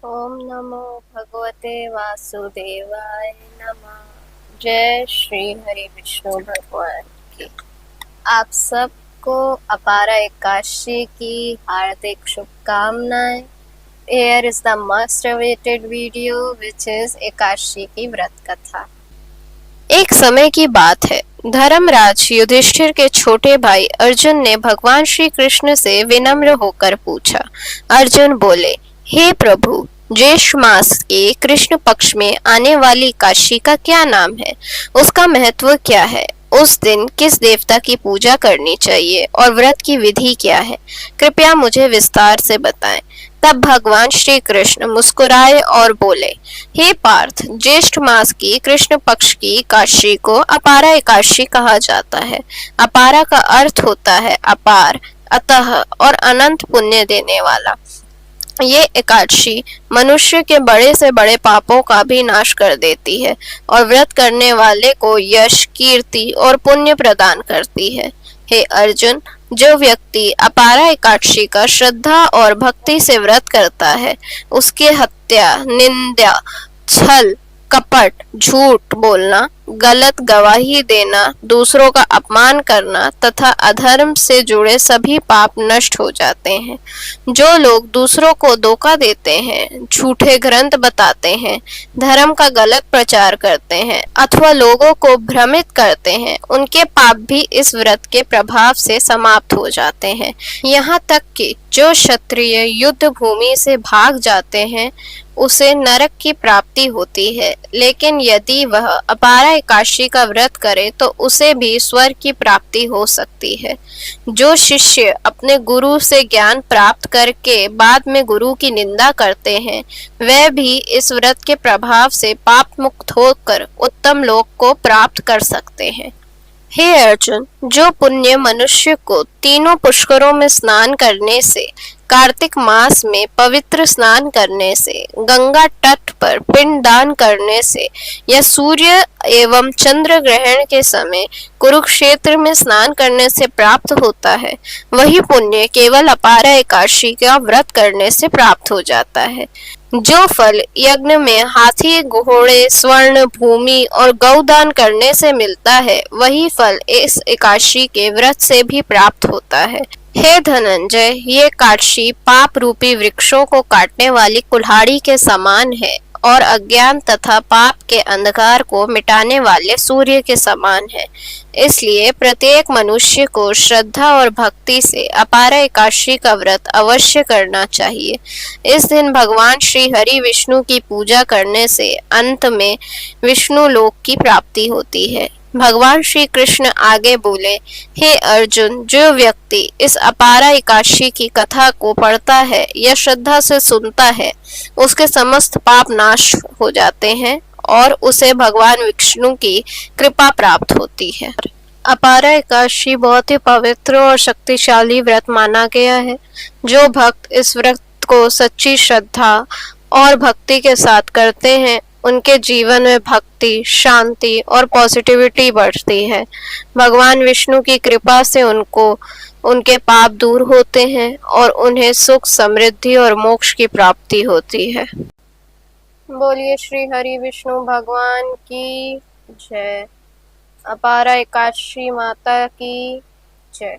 ओम नमो भगवते वासुदेवाय नमः। जय श्री हरि विष्णु भगवान की। आप सबको अपारा एकादशी की हार्दिक शुभकामनाएं। Here is the most awaited video which is Ekadashi की व्रत कथा। एक समय की बात है, धर्मराज युधिष्ठिर के छोटे भाई अर्जुन ने भगवान श्री कृष्ण से विनम्र होकर पूछा। अर्जुन बोले, हे प्रभु, ज्येष्ठ मास के कृष्ण पक्ष में आने वाली एकादशी का क्या नाम है? उसका महत्व क्या है? उस दिन किस देवता की पूजा करनी चाहिए और व्रत की विधि क्या है? कृपया मुझे विस्तार से बताएं। तब भगवान श्री कृष्ण मुस्कुराए और बोले, हे पार्थ, ज्येष्ठ मास की कृष्ण पक्ष की एकादशी को अपारा एकादशी कहा जाता है। अपारा का अर्थ होता है अपार, अतः और अनंत पुण्य देने वाला। ये एकादशी मनुष्य के बड़े से बड़े पापों का भी नाश कर देती है और व्रत करने वाले को यश, कीर्ति और पुण्य प्रदान करती है। हे अर्जुन, जो व्यक्ति अपारा एकादशी का श्रद्धा और भक्ति से व्रत करता है, उसकी हत्या, निंदा, छल, कपट, झूठ बोलना, गलत गवाही देना, दूसरों का अपमान करना तथा अधर्म से जुड़े सभी पाप नष्ट हो जाते हैं। जो लोग दूसरों को धोखा देते हैं, झूठे ग्रंथ बताते हैं, धर्म का गलत प्रचार करते हैं अथवा लोगों को भ्रमित करते हैं, उनके पाप भी इस व्रत के प्रभाव से समाप्त हो जाते हैं। यहाँ तक कि जो क्षत्रिय युद्ध भूमि से भाग जाते हैं, उसे नरक की प्राप्ति होती है, लेकिन यदि वह अपारा एकादशी का व्रत करे तो उसे भी स्वर्ग की प्राप्ति हो सकती है। जो शिष्य अपने गुरु से ज्ञान प्राप्त करके बाद में गुरु की निंदा करते हैं, वह भी इस व्रत के प्रभाव से पाप मुक्त होकर उत्तम लोक को प्राप्त कर सकते हैं। हे अर्जुन, जो पुण्य मनुष्य को तीनों पुष्करों में स्नान करने से, कार्तिक मास में पवित्र स्नान करने से, गंगा तट पर पिंड दान करने से या सूर्य एवं चंद्र ग्रहण के समय कुरुक्षेत्र में स्नान करने से प्राप्त होता है, वही पुण्य केवल अपारा एकादशी का व्रत करने से प्राप्त हो जाता है। जो फल यज्ञ में हाथी, घोड़े, स्वर्ण, भूमि और गौदान करने से मिलता है, वही फल इस एकादशी के व्रत से भी प्राप्त होता है। हे धनंजय, ये एकादशी पाप रूपी वृक्षों को काटने वाली कुल्हाड़ी के समान है और अज्ञान तथा पाप के अंधकार को मिटाने वाले सूर्य के समान है। इसलिए प्रत्येक मनुष्य को श्रद्धा और भक्ति से अपारा एकादशी का व्रत अवश्य करना चाहिए। इस दिन भगवान श्री हरि विष्णु की पूजा करने से अंत में विष्णु लोक की प्राप्ति होती है। भगवान श्री कृष्ण आगे बोले, हे अर्जुन, जो व्यक्ति इस अपारा एकादशी की कथा को पढ़ता है या श्रद्धा से सुनता है, उसके समस्त पाप नाश हो जाते हैं और उसे भगवान विष्णु की कृपा प्राप्त होती है। अपारा एकादशी बहुत ही पवित्र और शक्तिशाली व्रत माना गया है। जो भक्त इस व्रत को सच्ची श्रद्धा और भक्ति के साथ करते हैं, उनके जीवन में भक्ति, शांति और पॉजिटिविटी बढ़ती है। भगवान विष्णु की कृपा से उनके पाप दूर होते हैं और उन्हें सुख, समृद्धि और मोक्ष की प्राप्ति होती है। बोलिए श्री हरि विष्णु भगवान की जय। अपारा एकादशी माता की जय।